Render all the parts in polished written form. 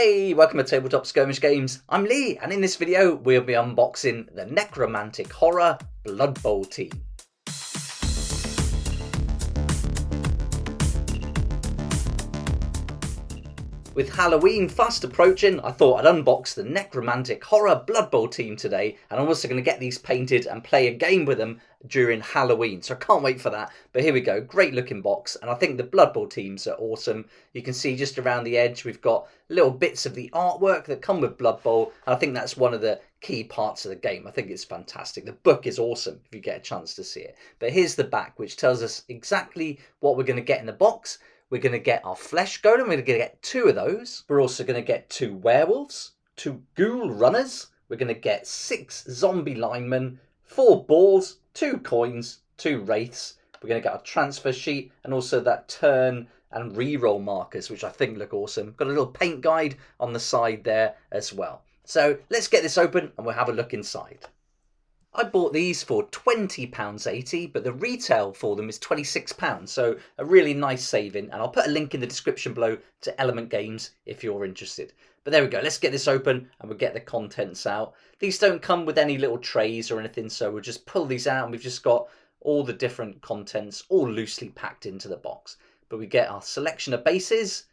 Hey, welcome to Tabletop Skirmish Games. I'm Lee, and in this video we'll be unboxing the Necromantic Horror Blood Bowl team. With Halloween fast approaching, I thought I'd unbox the Necromantic Horror Blood Bowl team today, and I'm also going to get these painted and play a game with them during Halloween, so I can't wait for that. But here we go, great looking box, and I think the Blood Bowl teams are awesome. You can see just around the edge we've got little bits of the artwork that come with Blood Bowl, and I think that's one of the key parts of the game. I think it's fantastic. The book is awesome if you get a chance to see it. But here's the back, which tells us exactly what we're going to get in the box. We're going to get our flesh golem. We're going to get 2 of those. We're also going to get 2 werewolves, 2 ghoul runners. We're going to get 6 zombie linemen, 4 balls, 2 coins, 2 wraiths. We're going to get our transfer sheet and also that turn and reroll markers, which I think look awesome. Got a little paint guide on the side there as well. So let's get this open and we'll have a look inside. I bought these for £20.80, but the retail for them is £26, so a really nice saving, and I'll put a link in the description below to Element Games if you're interested. But there we go, let's get this open and we'll get the contents out. These don't come with any little trays or anything, so we'll just pull these out and we've just got all the different contents all loosely packed into the box. But we get our selection of bases,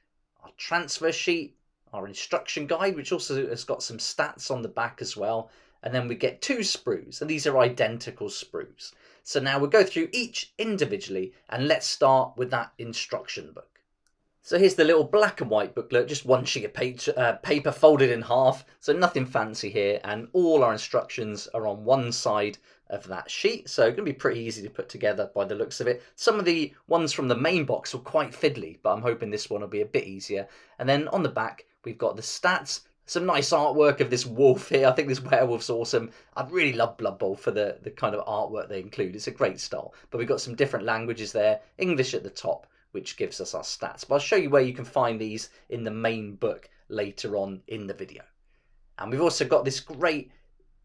our transfer sheet, our instruction guide, which also has got some stats on the back as well. And then we get 2 sprues, and these are identical sprues. So now we'll go through each individually, and let's start with that instruction book. So here's the little black and white booklet, just one sheet of paper folded in half, so nothing fancy here, and all our instructions are on one side of that sheet, so it's going to be pretty easy to put together by the looks of it. Some of the ones from the main box were quite fiddly, but I'm hoping this one will be a bit easier. And then on the back, we've got the stats. Some nice artwork of this wolf here. I think this werewolf's awesome. I really love Blood Bowl for the kind of artwork they include. It's a great style. But we've got some different languages there. English at the top, which gives us our stats. But I'll show you where you can find these in the main book later on in the video. And we've also got this great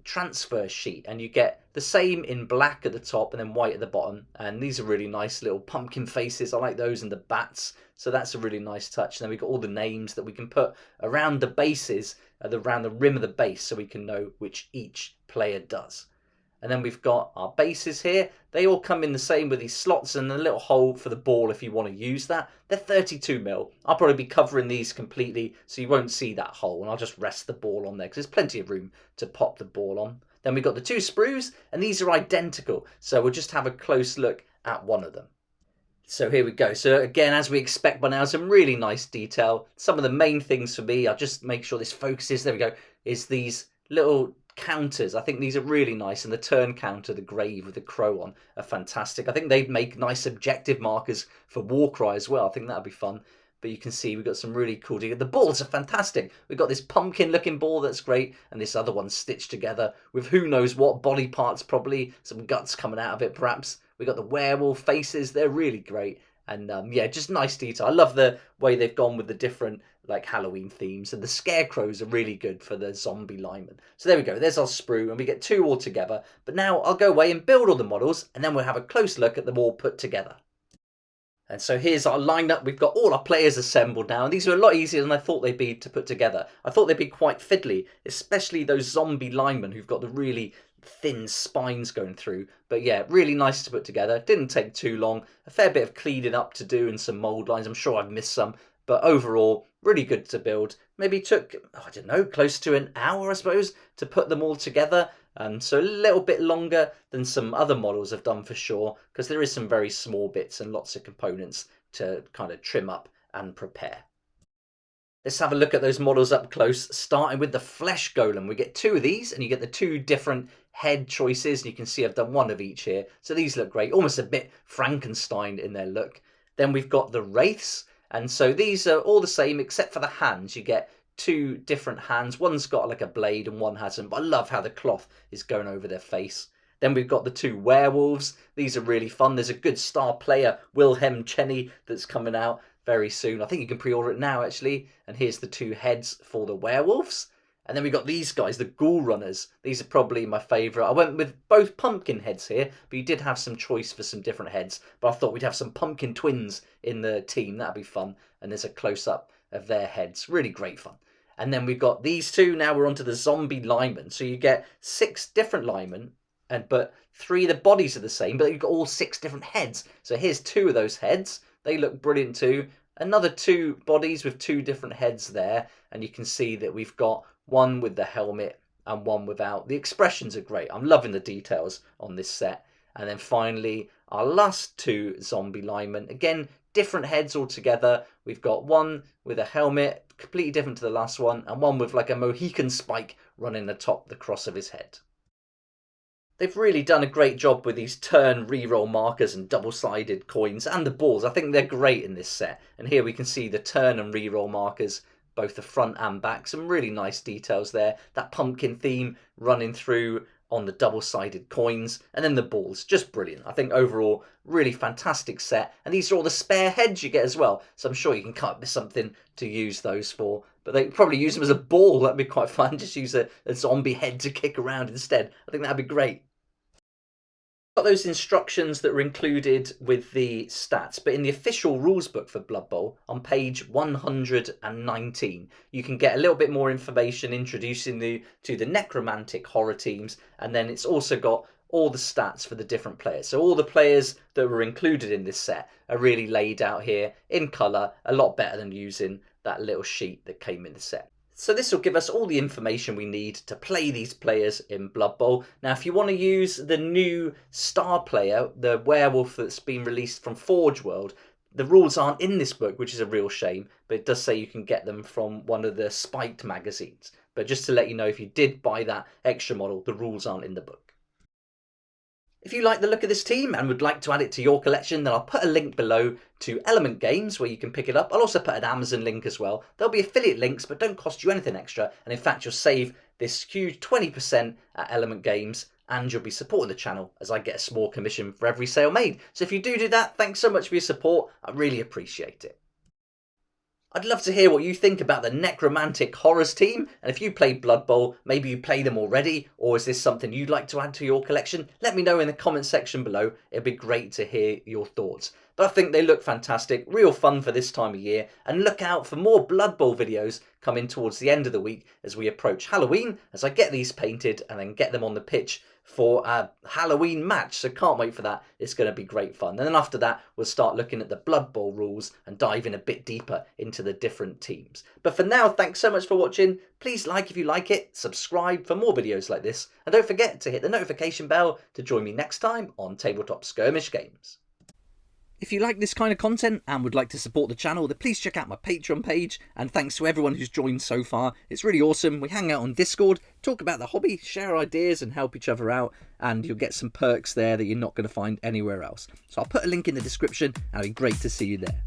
transfer sheet, and you get the same in black at the top and then white at the bottom, and these are really nice little pumpkin faces. I like those, and the bats, so that's a really nice touch. And then we've got all the names that we can put around the bases, around the rim of the base, so we can know which each player does. And then we've got our bases here. They all come in the same with these slots and a little hole for the ball if you want to use that. They're 32mm. I'll probably be covering these completely so you won't see that hole, and I'll just rest the ball on there because there's plenty of room to pop the ball on. Then we've got the 2 sprues, and these are identical, so we'll just have a close look at one of them. So here we go. So again, as we expect by now, some really nice detail. Some of the main things for me, I'll just make sure this focuses, there we go, is these little counters. I think these are really nice, and the turn counter, the grave with the crow on, are fantastic. I think they'd make nice objective markers for Warcry as well. I think that'd be fun. But you can see we've got some really cool detail. The balls are fantastic. We've got this pumpkin looking ball that's great, and this other one stitched together with who knows what body parts, probably some guts coming out of it perhaps. We've got the werewolf faces, they're really great. And yeah, just nice detail. I love the way they've gone with the different like Halloween themes, and the scarecrows are really good for the zombie linemen. So there we go, there's our sprue, and we get 2 all together. But now I'll go away and build all the models, and then we'll have a close look at them all put together. And so here's our lineup. We've got all our players assembled now, and these are a lot easier than I thought they'd be to put together. I thought they'd be quite fiddly, especially those zombie linemen who've got the really thin spines going through. But yeah, really nice to put together. Didn't take too long. A fair bit of cleaning up to do and some mould lines. I'm sure I've missed some, but overall really good to build. Maybe took, I don't know, close to an hour I suppose to put them all together. So a little bit longer than some other models have done for sure, because there is some very small bits and lots of components to kind of trim up and prepare. Let's have a look at those models up close, starting with the flesh golem. We get 2 of these, and you get the 2 different head choices, and you can see I've done 1 of each here. So these look great, almost a bit Frankenstein in their look. Then we've got the wraiths, and so these are all the same except for the hands. You get 2 different hands. One's got like a blade and one hasn't, but I love how the cloth is going over their face. Then we've got the 2 werewolves. These are really fun. There's a good star player, Wilhelm Cheney, that's coming out very soon. I think you can pre-order it now actually. And here's the 2 heads for the werewolves. And then we've got these guys, the ghoul runners. These are probably my favourite. I went with both pumpkin heads here, but you did have some choice for some different heads. But I thought we'd have some pumpkin twins in the team. That'd be fun. And there's a close-up of their heads. Really great fun. And then we've got these two. Now we're onto the zombie linemen. So you get 6 different linemen, but 3 of the bodies are the same, but you've got all 6 different heads. So here's 2 of those heads. They look brilliant too. Another 2 bodies with 2 different heads there. And you can see that we've got one with the helmet and one without. The expressions are great. I'm loving the details on this set. And then finally, our last 2 zombie linemen. Again, different heads altogether. We've got one with a helmet, completely different to the last one, and one with like a Mohican spike running atop the cross of his head. They've really done a great job with these turn reroll markers and double-sided coins and the balls. I think they're great in this set. And here we can see the turn and reroll markers, both the front and back. Some really nice details there. That pumpkin theme running through on the double-sided coins, and then the balls, just brilliant. I think overall, really fantastic set, and these are all the spare heads you get as well, so I'm sure you can come up with something to use those for, but they probably use them as a ball. That'd be quite fun. Just use a zombie head to kick around instead. I think that'd be great. Got those instructions that were included with the stats, but in the official rules book for Blood Bowl on page 119 you can get a little bit more information introducing you to the necromantic horror teams, and then it's also got all the stats for the different players. So all the players that were included in this set are really laid out here in colour, a lot better than using that little sheet that came in the set. So this will give us all the information we need to play these players in Blood Bowl. Now, if you want to use the new star player, the werewolf that's been released from Forge World, the rules aren't in this book, which is a real shame, but it does say you can get them from one of the Spiked magazines. But just to let you know, if you did buy that extra model, the rules aren't in the book. If you like the look of this team and would like to add it to your collection, then I'll put a link below to Element Games where you can pick it up. I'll also put an Amazon link as well. There'll be affiliate links, but don't cost you anything extra. And in fact, you'll save this huge 20% at Element Games, and you'll be supporting the channel as I get a small commission for every sale made. So if you do that, thanks so much for your support. I really appreciate it. I'd love to hear what you think about the Necromantic Horrors team, and if you played Blood Bowl, maybe you play them already, or is this something you'd like to add to your collection? Let me know in the comment section below. It'd be great to hear your thoughts. But I think they look fantastic, real fun for this time of year, and look out for more Blood Bowl videos coming towards the end of the week as we approach Halloween, as I get these painted and then get them on the pitch for a Halloween match. So can't wait for that. It's going to be great fun. And then after that, we'll start looking at the Blood Bowl rules and dive in a bit deeper into the different teams. But for now, thanks so much for watching. Please like if you like it, subscribe for more videos like this, and don't forget to hit the notification bell to join me next time on Tabletop Skirmish Games. If you like this kind of content and would like to support the channel, then please check out my Patreon page, and thanks to everyone who's joined so far. It's really awesome. We hang out on Discord, talk about the hobby, share ideas and help each other out, and you'll get some perks there that you're not going to find anywhere else. So I'll put a link in the description, and it'll be great to see you there.